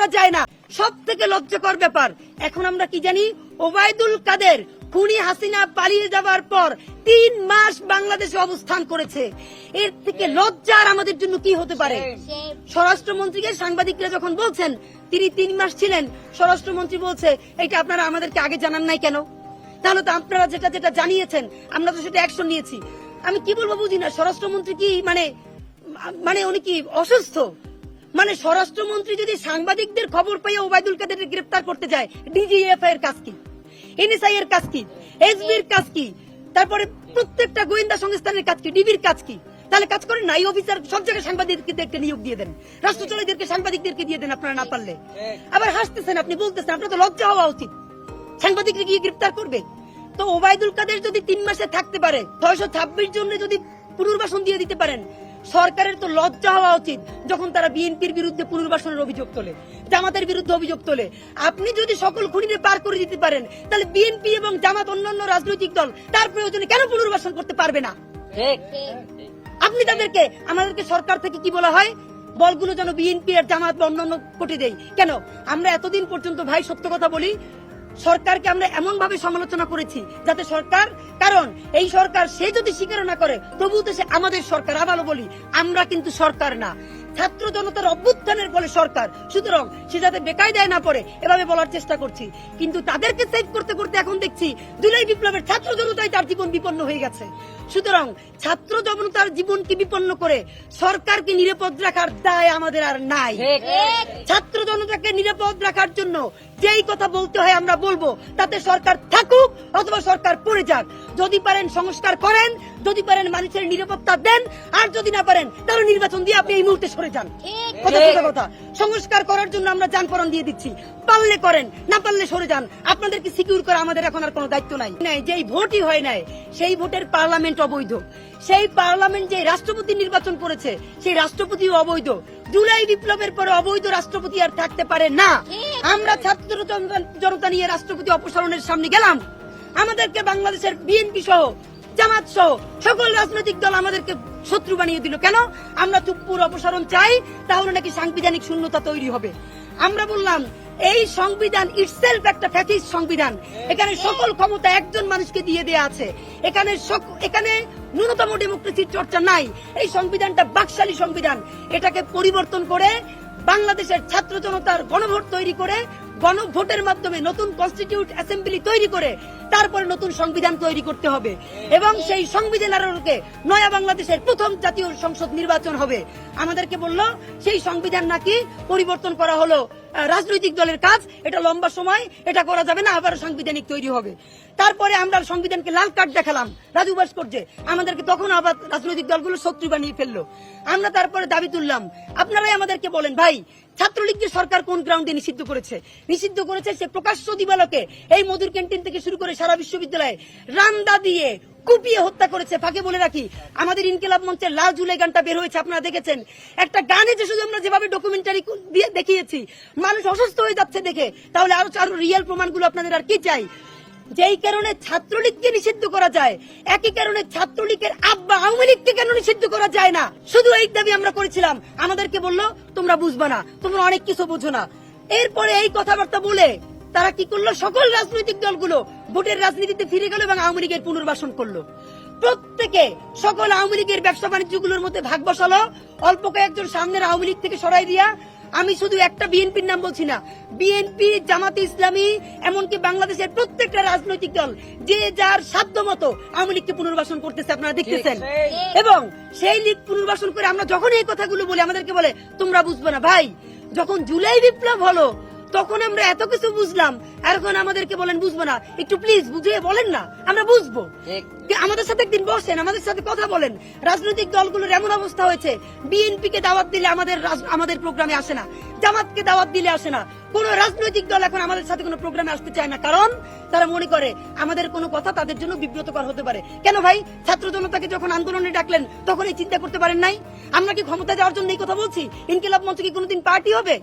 করা যায় না। সব থেকে লজ্জাকর ব্যাপার, এখন আমরা কি জানি, ওবায়দুল কাদের খুনি হাসিনা পালিয়ে যাওয়ার পর 3 মাস বাংলাদেশে অবস্থান করেছে। এর থেকে লজ্জার আমাদের জন্য কি হতে পারে? স্বরাষ্ট্রমন্ত্রীকে সাংবাদিকরা যখন বলছেন তিনি 3 মাস ছিলেন, স্বরাষ্ট্রমন্ত্রী বলছে এটা আপনারা আমাদেরকে আগে জানান নাই কেন? তাহলে তো আপনারা যেটা যেটা জানিয়েছেন আমরা তো সেটা অ্যাকশন নিয়েছি। আমি কি বলবো বুঝি না, স্বরাষ্ট্রমন্ত্রী কি মানে উনি কি অসুস্থ? মানে স্বরাষ্ট্রমন্ত্রী যদি সাংবাদিকদের খবর পেয়ে ওবায়দুল কাদেরকে গ্রেফতার করতে যায়, ডিজিএফআই এর কাজ কি, এনএসআই এর কাজ কি, এসবির কাজ কি, তারপরে প্রত্যেকটা গোয়েন্দা সংস্থানের কাজ কি, ডিবির কাজ কি? তাহলে কাজ করেন না, এই অফিসার সব জায়গায় সাংবাদিকদেরকে নিয়োগ দিয়ে দেন, রাষ্ট্রচলীদেরকে সাংবাদিকদেরকে দিয়ে দেন আপনারা না পারলে। আবার হাসতেছেন, আপনি বলতেছেন, আপনার তো লজ্জা হওয়া উচিত। সাংবাদিকরা গিয়ে গ্রেফতার করবে? তো ওবায়দুল কাদের যদি 3 মাসে থাকতে পারে, 626 জনের যদি পুনর্বাসন দিয়ে দিতে পারেন, সরকারের তো লজ্জা হওয়া উচিত যখন তারা বিএনপির বিরুদ্ধে পুনর্বাসনের অভিযোগ তোলে, জামাতের বিরুদ্ধে অভিযোগ তোলে। আপনি যদি সকল খুনিদের পার করে দিতে পারেন, তাহলে বিএনপি এবং জামাত অন্যান্য রাজনৈতিক দল তার প্রয়োজনে কেন পুনর্বাসন করতে পারবে না? আপনি তাদেরকে, আমাদেরকে সরকার থেকে কি বলা হয়, বলগুলো যেন বিএনপি আর জামাত বা অন্যান্য কোটে দেয়। কেন? আমরা এতদিন পর্যন্ত ভাই সত্য কথা বলি, সরকারকে আমরা এমন ভাবে সমালোচনা করেছি যাতে সরকার, কারণ এই সরকার সে যদি স্বীকার না করে তবুও তো সে আমাদের সরকার। আবারও বলি, আমরা কিন্তু সরকার না, ছাত্র জনতার অভ্যুত্থানের ফলে সরকার। সুতরাং সে যাতে বেকায়দায় না পড়ে এভাবে বলার চেষ্টা করছি। কিন্তু তাদেরকে সেভ করতে করতে এখন দেখছি জুলাই বিপ্লবের ছাত্র জনতাই তার জীবন বিপন্ন হয়ে গেছে। সুতরাং ছাত্র জনতার জীবনকে বিপন্ন করে সরকারকে নিরাপদ রাখার দায় আমাদের আর নাই। ছাত্র জনতাকে নিরাপদ রাখার জন্য যেই কথা বলতে হয় আমরা বলবো, তাতে সরকার থাকুক অথবা সরকার পড়ে যাক। যদি পারেন সংস্কার করেন, যদি পারেন মানুষের নিরাপত্তা দেন, আর যদি না পারেন তাহলে নির্বাচন দিয়ে আপনি এই মুহূর্তে সরে যান। কথা সংস্কার করার জন্য আমরা জানপরাণ দিয়ে দিচ্ছি, পারলে করেন, না পারলে সরে যান। আপনাদেরকে সিকিউর করা আমাদের এখন আর কোনো দায়িত্ব নাই। যেই ভোটই হয় নাই, সেই ভোটের পার্লামেন্ট অবৈধ। সেই পার্লামেন্ট যে রাষ্ট্রপতি নির্বাচন করেছে, সেই রাষ্ট্রপতিও অবৈধ। জুলাই বিপ্লবের পরে অবৈধ রাষ্ট্রপতি আর থাকতে পারে না। আমরা ছাত্র জনতা নিয়ে রাষ্ট্রপতি অপসারণের সামনে গেলাম, আমাদেরকে বাংলাদেশের বিএনপি সহ জামাত সহ সকল রাজনৈতিক দল আমাদেরকে শত্রু বানিয়ে দিল। কেন? আমরা চুপ্পুর অপসারণ চাই, তাহলে নাকি সাংবিধানিক শূন্যতা তৈরি হবে। আমরা বললাম এই সংবিধান ইটসেলফ একটা ফ্যাসিস্ট সংবিধান। এখানে সকল ক্ষমতা একজন মানুষকে দিয়ে দেয়া আছে। এখানে ন্যূনতম ডেমোক্রেসির চর্চা নাই। এই সংবিধানটা বাকশালী সংবিধান। এটাকে পরিবর্তন করে বাংলাদেশের ছাত্র জনতার গণভোট তৈরি করে, গণভোটের মাধ্যমে নতুন কনস্টিটিউট অ্যাসেম্বলি তৈরি করে তারপরে নতুন সংবিধান তৈরি করতে হবে। এবং সেই সংবিধানের আলোকে নয়া বাংলাদেশের প্রথম জাতীয় সংসদ নির্বাচন হবে। আমাদেরকে বলল সেই সংবিধান নাকি পরিবর্তন করা হলো রাজনৈতিক দলের কাজ, এটা লম্বা সময়, এটা করা যাবে না, আবার সাংবিধানিক তৈরি হবে। তারপরে আমরা সংবিধানকে লাল কার্ড দেখালাম রাজু ভাস্কর্যে, আমাদেরকে তখন আবার রাজনৈতিক দলগুলো শত্রু বানিয়ে ফেললো। আমরা তারপরে দাবি তুললাম, আপনারাই আমাদেরকে বলেন ভাই, ছাত্রলীগকে সরকার কোন গ্রাউন্ডে নিষিদ্ধ করেছে? নিষিদ্ধ করেছে সে প্রকাশ্য দিবালোকে এই মধুর ক্যান্টিন থেকে শুরু করে সারা বিশ্ববিদ্যালয়ে রান্দা দিয়ে কুপিয়ে হত্যা করেছে। ফাঁকে বলে রাখি, আমাদের ইনকিলাব মঞ্চের লাল জুলাই গানটা বের হয়েছে, আপনারা দেখেছেন। একটা গানে যে শুধু আমরা যেভাবে ডকুমেন্টারি দিয়ে দেখিয়েছি, মানুষ অসুস্থ হয়ে যাচ্ছে দেখে, তাহলে আরো রিয়েল প্রমাণগুলো আপনাদের আর কি চাই? যেই কারণে ছাত্রলীগকে নিষিদ্ধ করা যায়, একই কারণে ছাত্রলীগের আব্বা আওয়ামী লীগকে কেন নিষিদ্ধ করা যায় না? শুধু এই দাবি আমরা করেছিলাম। আমাদেরকে বললো তোমরা বুঝবা না, তোমরা অনেক কিছু বুঝো না। এরপরে এই কথাবার্তা বলে তারা কি করলো, সকল রাজনৈতিক দলগুলো ভোটের রাজনীতিতে ফিরে গেল এবং আওয়ামী লীগের পুনর্বাসন করলো। প্রত্যেকে সকল আওয়ামী লীগের ব্যবসা বাণিজ্যগুলোর মধ্যে ভাগ বসালো। অল্প কয়েকজন সামনের আওয়ামী লীগ থেকে সরাই দিয়া, আমি শুধু একটা বিএনপির নাম বলছি না, বিএনপি, জামাতে ইসলামী, এমনকি বাংলাদেশের প্রত্যেকটা রাজনৈতিক দল যে যার সাধ্য মতো আওয়ামী লীগকে পুনর্বাসন করতেছে, আপনারা দেখতেছেন। এবং সেই লীগ পুনর্বাসন করে আমরা যখন এই কথাগুলো বলি, আমাদেরকে বলে তোমরা বুঝবে না। ভাই, যখন জুলাই বিপ্লব হলো তখন আমরা এত কিছু বুঝলাম, আর এখন আমাদেরকে বলেন বুঝবো না। একটু প্লিজ বুঝিয়ে বলেন না, আমরা বুঝবো। আমাদের সাথে একদিন বসেন, আমাদের সাথে কথা বলেন। রাজনৈতিক দলগুলোর এমন অবস্থা হয়েছে, বিএনপি কে দাওয়াত দিলে আমাদের প্রোগ্রামে আসে না, জামাতকে দাওয়াত দিলে আসে না। কোন রাজনৈতিক দল এখন আমাদের সাথে কোনো প্রোগ্রামে আসতে চায় না, কারণ তারা মনে করে আমাদের কোনো কথা তাদের জন্য বিব্রতকর হতে পারে। কেন ভাই? ছাত্র জনতাকে যখন আন্দোলনে ডাকলেন তখন এই চিন্তা করতে পারেন নাই? আমরা কি ক্ষমতা যাওয়ার জন্য এই কথা বলছি? ইনকিলাব মঞ্চ কি কোনোদিন পার্টি হবে?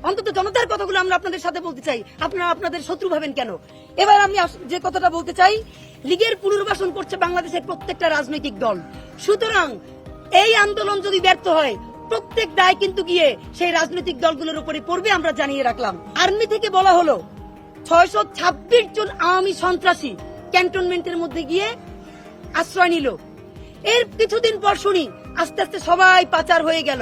অন্তত জনতার কথাগুলো আমরা আপনাদের সাথে বলতে চাই, আপনারা আপনাদের শত্রু ভাবেন কেন? এবার আমি যে কথাটা বলতে চাই, লীগের পুনর্বাসন করছে বাংলাদেশের প্রত্যেকটা রাজনৈতিক দল। সুতরাং এই আন্দোলন যদি ব্যর্থ হয়, প্রত্যেক দায় কিন্তু গিয়ে সেই রাজনৈতিক দলগুলোর উপরে পড়বে, আমরা জানিয়ে রাখলাম। আর্মি থেকে বলা হলো 626 জন আওয়ামী সন্ত্রাসী ক্যান্টনমেন্টের মধ্যে গিয়ে আশ্রয় নিল। এর কিছুদিন পর শুনি আস্তে আস্তে সবাই পাচার হয়ে গেল।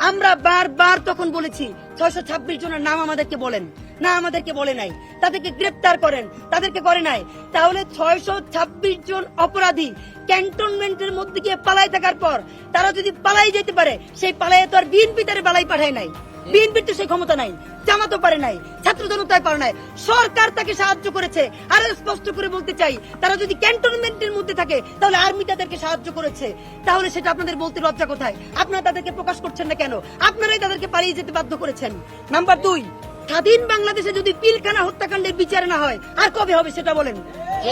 আমরা বারবার তখন বলেছি 626 জনের নাম আমাদেরকে বলেন, না আমাদেরকে বলে নাই, তাদেরকে গ্রেপ্তার করেন, তাদেরকে করে নাই। তাহলে 626 জন অপরাধী ক্যান্টনমেন্টের মধ্যে গিয়ে পালাই থাকার পর তারা যদি পালাই যেতে পারে, সেই পালাই তো আর বিএনপি তারে পালাই পাঠায় নাই, বিএনপির তো সেই ক্ষমতা নাই, জামাতও পারে নাই, ছাত্র জনতায় পারে নাই, সরকার তাকে সাহায্য করেছে। আর স্পষ্ট করে বলতে চাই, তারা যদি ক্যান্টনমেন্টের মধ্যে থাকে তাহলে আর্মি তাদেরকে সাহায্য করেছে। তাহলে সেটা আপনাদের বলতে লজ্জা কোথায়? আপনারা তাদেরকে প্রকাশ করছেন না কেন? আপনারাই তাদেরকে পালিয়ে যেতে বাধ্য করেছেন। নাম্বার 2, স্বাধীন বাংলাদেশে যদি পিলখানা হত্যাকাণ্ডের বিচার না হয় আর কবে হবে সেটা বলেন।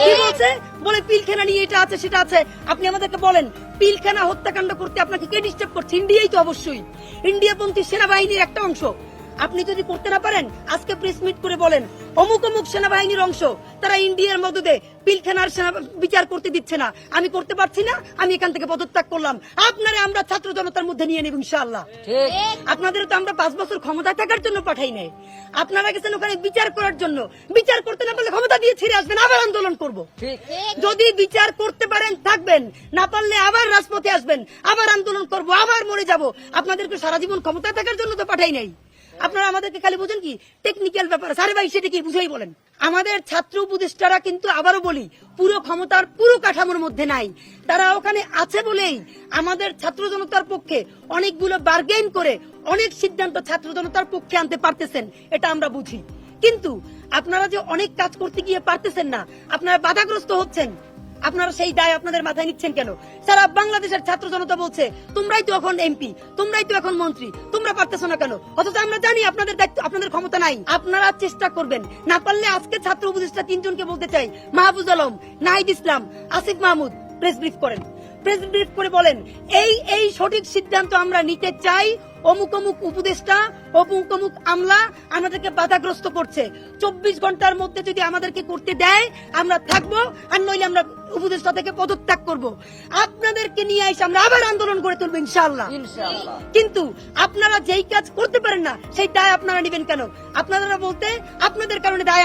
কি বলছে? বলে পিলখানা নিয়ে এটা আছে সেটা আছে। আপনি আমাদেরকে বলেন, পিলখানা হত্যাকাণ্ড করতে আপনাকে কে ডিস্টার্ব করছে? ইন্ডিয়াই তো অবশ্যই, ইন্ডিয়াপন্থী সেনাবাহিনীর একটা অংশ। আপনি যদি করতে না পারেন, আজকে প্রেস মিট করে বলেন অমুক অমুক সেনাবাহিনীর অংশ, তারা ইন্ডিয়ার মদদে পিলখানার বিচার করতে দিচ্ছে না, আমি করতে পারছি না, আমি এখান থেকে পদত্যাগ করলাম। আপনারা আমরা ছাত্র জনতার মধ্যে নিয়ে নেব ইনশাআল্লাহ। আপনাদের তো আমরা 5 বছর ক্ষমতায় থাকার জন্য পাঠাই নাই, আপনারা গেছেন ওখানে বিচার করার জন্য। বিচার করতে না পারলে ক্ষমতা দিয়ে ছেড়ে আসবেন, আবার আন্দোলন করব। যদি বিচার করতে পারেন থাকবেন, না পারলে আবার রাজপথে আসবেন, আবার আন্দোলন করব, আবার মরে যাব। আপনাদেরকে সারা জীবন ক্ষমতায় থাকার জন্য তো পাঠাই নাই। আপনারা আমাদেরকে খালি বুঝেন কি টেকনিক্যাল ব্যাপার, আরে ভাই সেটা কি বুঝেই বলেন। আমাদের ছাত্র উপদেষ্টারা কিন্তু আবারও বলি পুরো ক্ষমতার পুরো কাঠামোর মধ্যে নাই, তারা ওখানে আছে বলেই আমাদের ছাত্র জনতার পক্ষে অনেকগুলো বার্গেন করে অনেক সিদ্ধান্ত ছাত্র জনতার পক্ষে আনতে পারতেছেন, এটা আমরা বুঝি। কিন্তু আপনারা যে অনেক কাজ করতে গিয়ে পারতেছেন না, আপনারা বাধাগ্রস্ত হচ্ছেন, আপনারা সেই দায় আপনাদের মাথায় নিচ্ছেন কেন? সারা বাংলাদেশের ছাত্র জনতা বলছে তোমরাই তো এখন এমপি, তোমরাই তো এখন মন্ত্রী, তোমরা পারতেছো না কেন? অথচ আমরা জানি আপনাদের দায়িত্ব, আপনাদের ক্ষমতা নাই। আপনারা চেষ্টা করবেন, না পারলে আজকে ছাত্র উপদেষ্টা 3 জনকে বলতে চাই, মাহফুজ আলম, নাহিদ ইসলাম, আসিফ মাহমুদ, প্রেস ব্রিফ করেন, প্রেস ব্রিফ করে বলেন এই সঠিক সিদ্ধান্ত আমরা নিতে চাই। অমুক অমুক উপদেষ্টা, অমুক অমুক আমলা আমাদেরকে বাধাগ্রস্ত করছে, 24 ঘন্টার মধ্যে যদি আমাদেরকে করতে দেয় আমরা থাকবো, আর নইলে আমরা উপদেষ্টা থেকে পদত্যাগ করব। আপনাদেরকে নিয়ে এসে আমরা আবার আন্দোলন করে তুলবো ইনশাআল্লাহ। কিন্তু আপনারা যেই কাজ করতে পারেন না সেই দায় আপনারা নেবেন কেন? আপনারা বলতে আপনাদের কারণে দায়